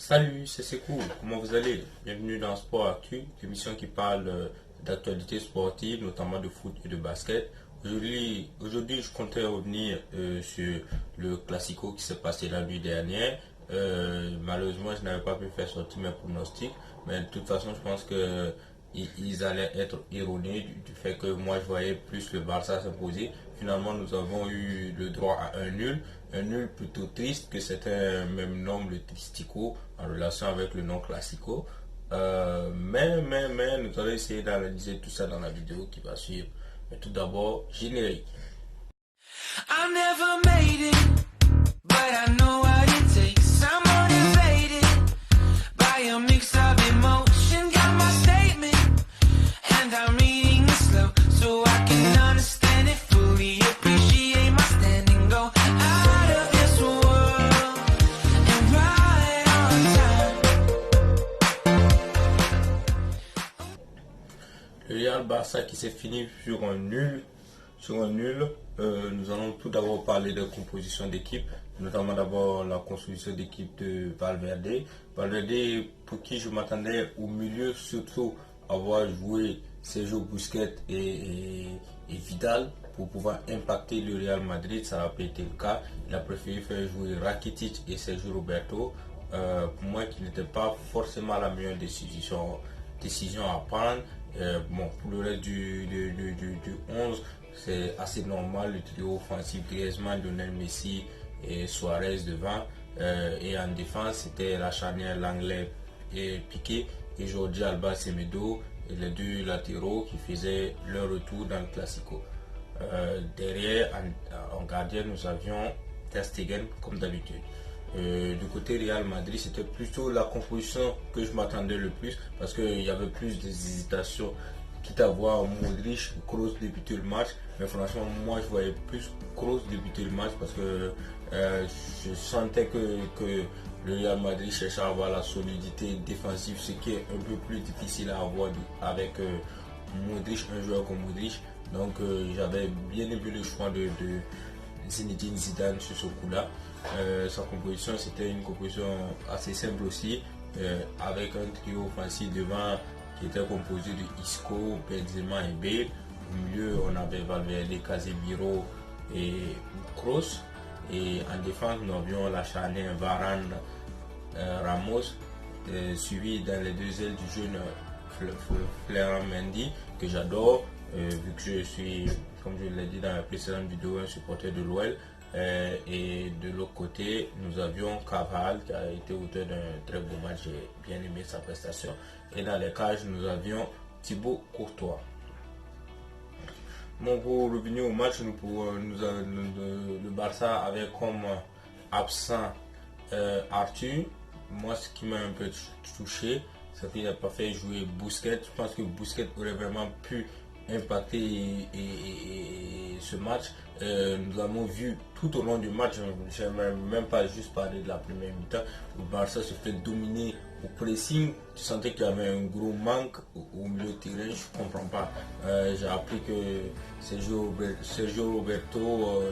Salut, c'est Sekou, comment vous allez? Bienvenue dans Sport Actu, émission qui parle d'actualité sportive, notamment de foot et de basket. Aujourd'hui, je comptais revenir sur le Classico qui s'est passé la nuit dernière. Malheureusement, je n'avais pas pu faire sortir mes pronostics, mais de toute façon, je pense que ils allaient être erronés du fait que moi je voyais plus le Barça s'imposer. Finalement, nous avons eu le droit à un nul plutôt triste que c'était même nom le Tristico en relation avec le nom Classico. Mais nous allons essayer d'analyser tout ça dans la vidéo qui va suivre. Mais tout d'abord, générique. I never made it, but I know what it takes. I'm motivated by a mix of emotion. Got my statement, and I'm reading it slow so I can understand it fully. Appreciate my standing, go out of this world and right on time. Le Real Barça qui s'est fini sur un nul. Nous allons tout d'abord parler de composition d'équipe, notamment d'abord la composition d'équipe de Valverde. Valverde, pour qui je m'attendais au milieu, surtout avoir joué Sergio Busquets et Vidal pour pouvoir impacter le Real Madrid. Ça n'a pas été le cas. Il a préféré faire jouer Rakitic et Sergio Roberto. Pour moi, qui n'était pas forcément la meilleure décision à prendre. Pour le reste du 11, c'est assez normal, le trio offensif Griezmann, Lionel Messi et Suarez devant. Et en défense, c'était la charnière Langlais et Piqué et Jordi Alba Semedo, et les deux latéraux qui faisaient leur retour dans le Classico. Derrière, en gardien, nous avions Ter Stegen comme d'habitude. Du côté Real Madrid, c'était plutôt la composition que je m'attendais le plus parce qu'il y avait plus d'hésitation, quitte à voir Modric, Kroos débuter le match. Mais franchement, moi je voyais plus Kroos débuter le match parce que je sentais que le Real Madrid cherchait à avoir la solidité défensive, ce qui est un peu plus difficile à avoir avec Modric, un joueur comme Modric. Donc j'avais bien aimé le choix de Zinedine Zidane sur ce coup-là. Sa composition, c'était une composition assez simple aussi, avec un trio offensif devant qui était composé de Isco, Benzema et Bale. Au milieu, on avait Valverde, Casemiro et Kroos. Et en défense, nous avions la charnière Varane, Ramos, suivi dans les deux ailes du jeune Ferland Mendy, que j'adore, vu que je suis, comme je l'ai dit dans la précédente vidéo, un supporter de l'OL. Et de l'autre côté, nous avions Carvajal qui a été auteur d'un très beau match, j'ai bien aimé sa prestation. Et dans les cages, nous avions Thibaut Courtois. Bon, pour revenir au match, le Barça avait comme absent Arthur. Moi, ce qui m'a un peu touché, c'est qu'il n'a pas fait jouer Busquets. Je pense que Busquets aurait vraiment pu impacter ce match. Nous avons vu tout au long du match, je n'ai même pas juste parlé de la première mi-temps, le Barça se fait dominer au pressing. Tu sentais qu'il y avait un gros manque au milieu de terrain, je ne comprends pas. J'ai appris que Sergio Roberto,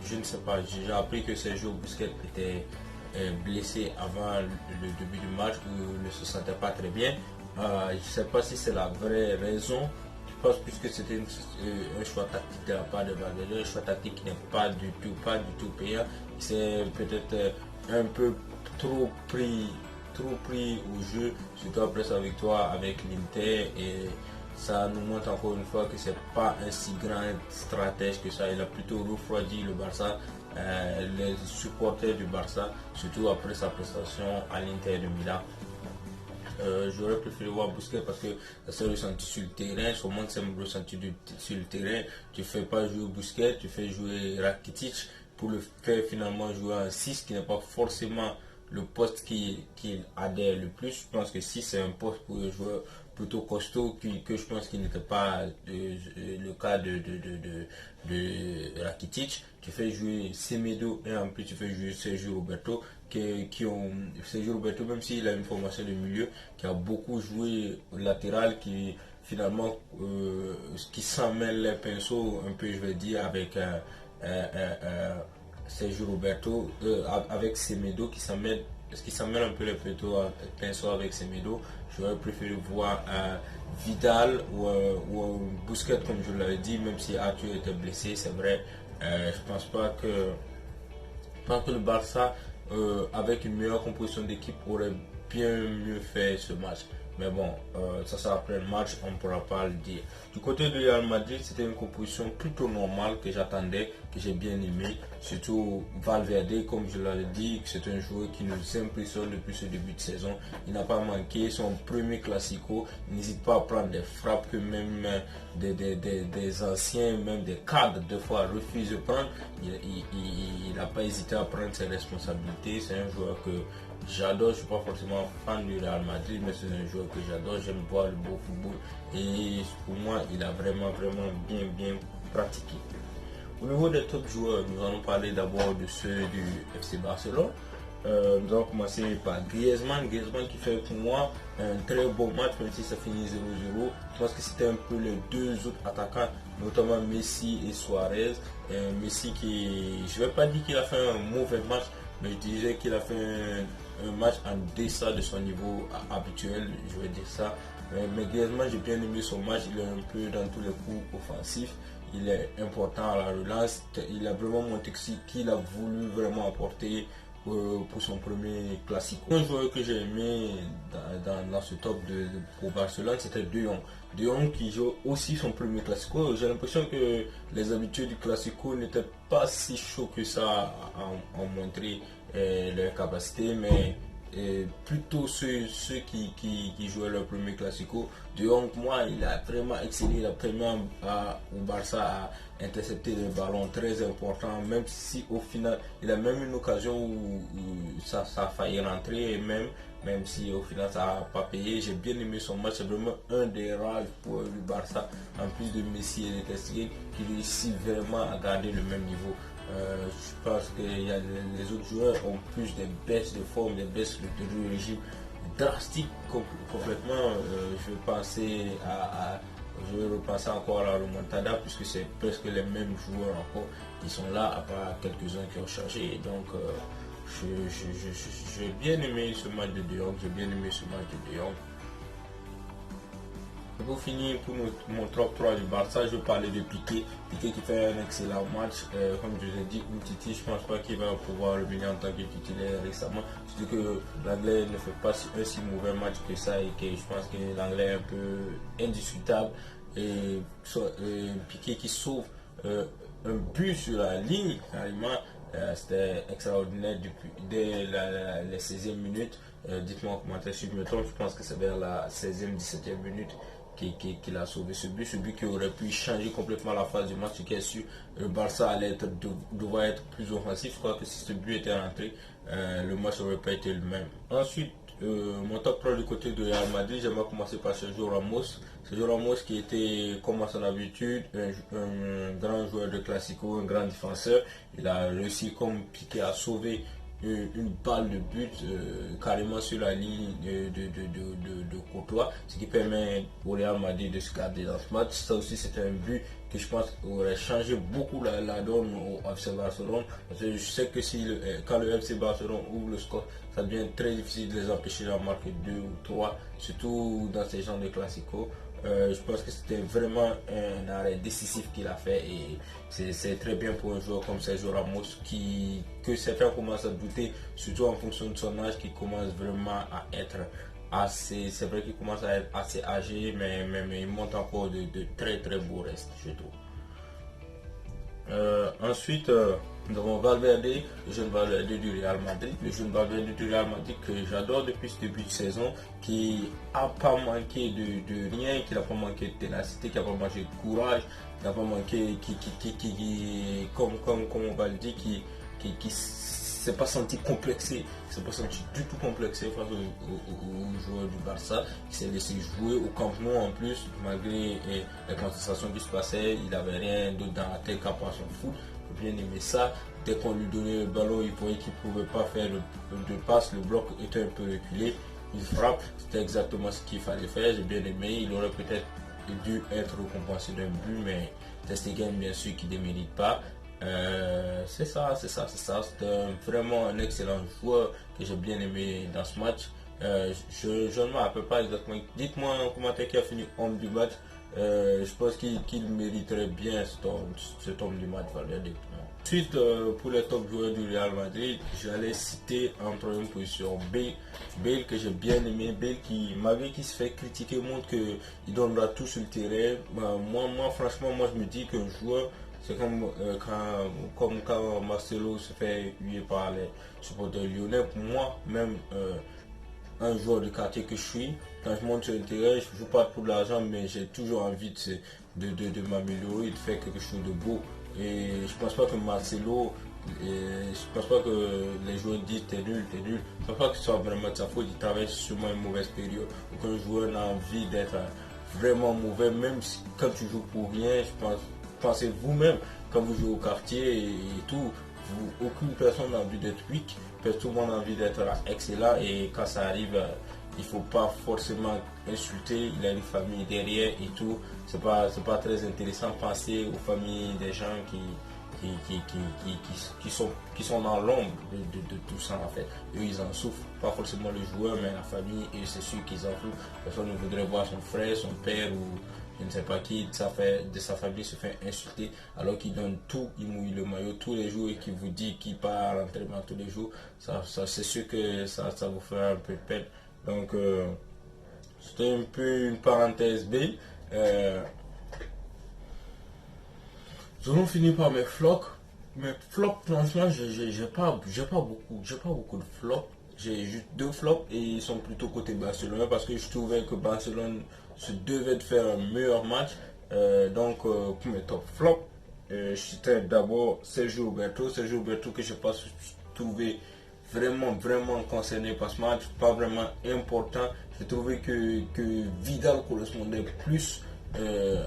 je ne sais pas, j'ai appris que Sergio Busquets était blessé avant le début du match, où il ne se sentait pas très bien. Je ne sais pas si c'est la vraie raison. Je pense plus que c'était un choix tactique de la part de Valverde, un choix tactique qui n'est pas du tout payant. C'est peut-être un peu trop pris au jeu, surtout après sa victoire avec l'Inter, et ça nous montre encore une fois que c'est pas un si grand stratège que ça. Il a plutôt refroidi le Barça, les supporters du Barça, surtout après sa prestation à l'Inter de Milan. J'aurais préféré voir Busquets parce que ça s'est ressenti sur le terrain, son monde s'est ressenti sur le terrain. Tu fais pas jouer Busquets, tu fais jouer Rakitic pour le faire finalement jouer en 6 qui n'est pas forcément le poste qu'il adhère le plus. Je pense que 6 c'est un poste pour un joueur plutôt costaud que je pense qu'il n'était pas le cas de Rakitic. Tu fais jouer Semedo et en plus tu fais jouer Sergio Roberto Sergio Roberto, même s'il a une formation de milieu, qui a beaucoup joué latéral, qui finalement qui s'en mêle les pinceaux un peu, je vais dire, avec Sergio Roberto, avec Semedo qui s'en mêle est-ce qu'il s'emmène un peu les pinceaux avec Semedo. J'aurais préféré voir Vidal ou Busquets, comme je l'avais dit, même si Arthur était blessé, c'est vrai. Je pense pas que le Barça, avec une meilleure composition d'équipe, aurait bien mieux fait ce match. Mais bon, ça après le match, on ne pourra pas le dire. Du côté de Real Madrid, c'était une composition plutôt normale que j'attendais, que j'ai bien aimé. Surtout Valverde, comme je l'avais dit, c'est un joueur qui nous impressionne depuis ce début de saison. Il n'a pas manqué son premier Classico. Il n'hésite pas à prendre des frappes que même des anciens, même des cadres, des fois refusent de prendre. Il n'a pas hésité à prendre ses responsabilités. C'est un joueur que j'adore. Je ne suis pas forcément fan du Real Madrid, mais c'est un joueur que j'adore. J'aime voir le beau football. Et pour moi, il a vraiment bien pratiqué. Au niveau des top joueurs, nous allons parler d'abord de ceux du FC Barcelone. Nous allons commencer par Griezmann. Griezmann qui fait pour moi un très bon match, même si ça finit 0-0. Je pense que c'était un peu les deux autres attaquants, notamment Messi et Suarez. Messi qui, je ne vais pas dire qu'il a fait un mauvais match, mais je dirais qu'il a fait un match en deçà de son niveau habituel, je vais dire ça. Mais Griezmann, j'ai bien aimé son match, il est un peu dans tous les coups offensifs. Il est important à la relance, il a vraiment montré qu'il a voulu vraiment apporter pour son premier Classico. Un joueur que j'ai aimé dans ce top pour Barcelone, c'était De Jong. De Jong qui joue aussi son premier Classico. J'ai l'impression que les habitués du Classico n'étaient pas si chauds que ça à montrer leur capacité, mais plutôt ceux qui jouaient leur premier Classico. De Jong, moi, il a vraiment excellé, il a permis au Barça à intercepter des ballons très importants, même si au final, il a même une occasion où ça a failli rentrer, et même si au final ça n'a pas payé. J'ai bien aimé son match, c'est vraiment un des rares pour le Barça, en plus de Messi et de Ter Stegen, qui réussit vraiment à garder le même niveau. Je pense que les autres joueurs ont plus de baisses de forme, des baisses de régime drastiques complètement. Je vais repenser encore à la remontada, puisque c'est presque les mêmes joueurs encore qui sont là, à part quelques-uns qui ont changé. Et donc j'ai bien aimé ce match de De Jong. Pour finir, pour mon top 3 du Barça, je vais parler de Piqué. Piqué qui fait un excellent match. Comme je l'ai dit, Umtiti, je ne pense pas qu'il va pouvoir revenir en tant que titulaire récemment. Surtout que l'Anglais ne fait pas un si mauvais match que ça, et que je pense que l'Anglais est un peu indiscutable. Et Piqué qui sauve un but sur la ligne, carrément. C'était extraordinaire dès les 16e minutes. Dites-moi en commentaire si je me trompe, je pense que c'est vers la 16e, 17e minute qu'il a sauvé ce but qui aurait pu changer complètement la phase du match, qui est sûr le Barça devrait être plus offensif. Je crois que si ce but était rentré, le match n'aurait pas été le même. Ensuite, mon top 3 du côté de Real Madrid, j'aimerais commencer par Sergio Ramos. Sergio Ramos qui était, comme à son habitude, un grand joueur de Classico, un grand défenseur. Il a réussi, comme Piqué, à sauver une balle de but carrément sur la ligne de Courtois, ce qui permet au Real Madrid de se garder dans ce match. Ça aussi, c'est un but que je pense aurait changé beaucoup la donne au FC Barcelone. Parce que je sais que quand le FC Barcelone ouvre le score, ça devient très difficile de les empêcher d'en marquer 2 ou 3, surtout dans ces genres de classicos. Je pense que c'était vraiment un arrêt décisif qu'il a fait, et c'est très bien pour un joueur comme Sergio Ramos que certains commencent à douter, surtout en fonction de son âge, qui commence vraiment à être assez, c'est vrai qu'il commence à être assez âgé, mais il monte encore de très beaux restes, je trouve. Ensuite, nous avons Valverde, le jeune Valverde du Real Madrid. Le jeune Valverde du Real Madrid que j'adore depuis ce début de saison, qui n'a pas manqué de rien, qui n'a pas manqué de ténacité, qui n'a pas manqué de courage, qui n'a pas manqué, comme on va le dire, qui s'est pas senti complexé, qui s'est pas senti du tout complexé face aux joueurs du Barça, qui s'est laissé jouer au Camp Nou en plus, malgré les contestations qui se passaient. Il n'avait rien d'autre dans la tête qu'à part son foot. J'ai bien aimé ça. Dès qu'on lui donnait le ballon, il voyait qu'il ne pouvait pas faire de passe, le bloc était un peu reculé, il frappe, c'était exactement ce qu'il fallait faire. J'ai bien aimé. Il aurait peut-être dû être récompensé d'un but, mais Ter Stegen bien sûr qui ne démérite pas. C'est ça. C'était vraiment un excellent joueur que j'ai bien aimé dans ce match. Je ne me rappelle pas exactement. Dites-moi en commentaire qui a fini homme du match. Je pense qu'il mériterait bien cet homme du match, Valverde. Ensuite, pour les top joueurs du Real Madrid, j'allais citer en troisième position Bale. Bale que j'ai bien aimé. Bale qui, malgré qu'il se fait critiquer, montre qu'il donnera tout sur le terrain. Moi, franchement, je me dis qu'un joueur, c'est comme quand Marcelo se fait huer par les supporters lyonnais. Pour moi, même un joueur de quartier que je suis, quand je monte sur le terrain, je ne joue pas pour de l'argent, mais j'ai toujours envie de m'améliorer, de faire quelque chose de beau. Et je pense pas que Marcelo, je pense pas que les joueurs disent t'es nul. Je pense pas que ce soit vraiment de sa faute, il travaille sûrement une mauvaise période. Aucun joueur n'a envie d'être vraiment mauvais, même si, quand tu joues pour rien, pensez vous-même, quand vous jouez au quartier et tout, aucune personne n'a envie d'être weak, tout le monde a envie d'être excellent et quand ça arrive, il faut pas forcément insulter, il a une famille derrière et tout, c'est pas très intéressant. Penser aux familles des gens qui sont dans l'ombre de tout ça en fait. Eux ils en souffrent, pas forcément le joueur mais la famille, et c'est sûr qu'ils en souffrent. Personne ne voudrait voir son frère, son père ou je ne sais pas qui de sa famille se fait insulter alors qu'il donne tout, il mouille le maillot tous les jours et qu'il vous dit qu'il part à l'entraînement tous les jours. Ça c'est sûr que ça vous fera un peu de peine. Donc c'était un peu une parenthèse B. Nous allons finir par mes flops. Mes flops, franchement, j'ai pas beaucoup de flops. J'ai juste 2 flops et ils sont plutôt côté Barcelone parce que je trouvais que Barcelone se devait de faire un meilleur match. Donc, pour mes top flops, j'étais d'abord Sergio Roberto que je n'ai pas trouvé vraiment concerné par ce match, pas vraiment important. J'ai trouvé que Vidal correspondait plus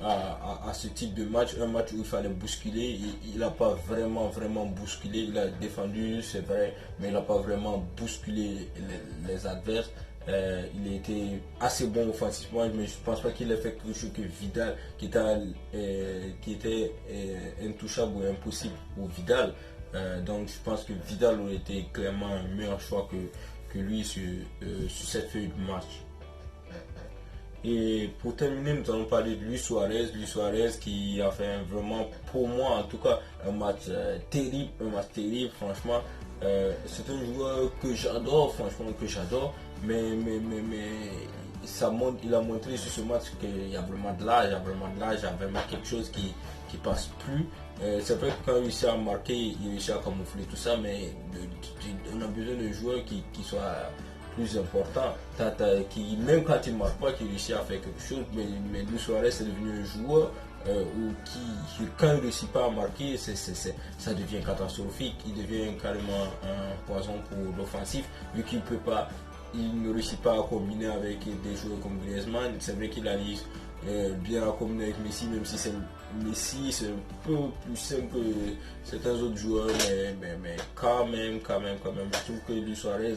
à ce type de match, un match où il fallait bousculer. Il n'a pas vraiment bousculé, il a défendu, c'est vrai, mais il n'a pas vraiment bousculé les adverses. Il a été assez bon offensivement, mais je ne pense pas qu'il ait fait quelque chose que Vidal, qui était intouchable ou impossible pour Vidal. Donc je pense que Vidal aurait été clairement un meilleur choix que lui sur cette feuille de match. Et pour terminer, nous allons parler de Luis Suarez. Luis Suarez qui a fait vraiment, pour moi en tout cas, un match terrible, franchement. C'est un joueur que j'adore, franchement, mais il a montré sur ce match qu'il y a vraiment de l'âge, il y a vraiment quelque chose qui passe plus. C'est vrai que quand il réussit à marquer, il réussit à camoufler tout ça, mais on a besoin de joueurs qui soient plus important, qui même quand il ne marque pas, qui réussit à faire quelque chose, mais Luis Suarez est devenu un joueur qui quand il ne réussit pas à marquer, ça devient catastrophique, il devient carrément un poison pour l'offensif, vu qu'il ne réussit pas à combiner avec des joueurs comme Griezmann. C'est vrai qu'il arrive bien à combiner avec Messi, même si Messi c'est un peu plus simple que certains autres joueurs, mais quand même, je trouve que Luis Suarez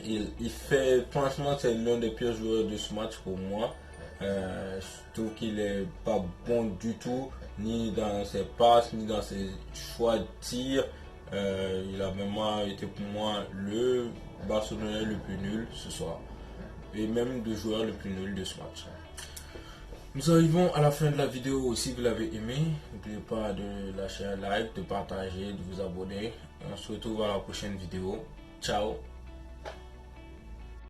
il fait, franchement, c'est l'un des pires joueurs de ce match pour moi. Je trouve qu'il est pas bon du tout, ni dans ses passes, ni dans ses choix de tir. Il a vraiment été pour moi le Barcelonais le plus nul ce soir, et même le joueur le plus nul de ce match. Nous arrivons à la fin de la vidéo. Si vous l'avez aimé, n'oubliez pas de lâcher un like, de partager, de vous abonner. On se retrouve à la prochaine vidéo. Ciao.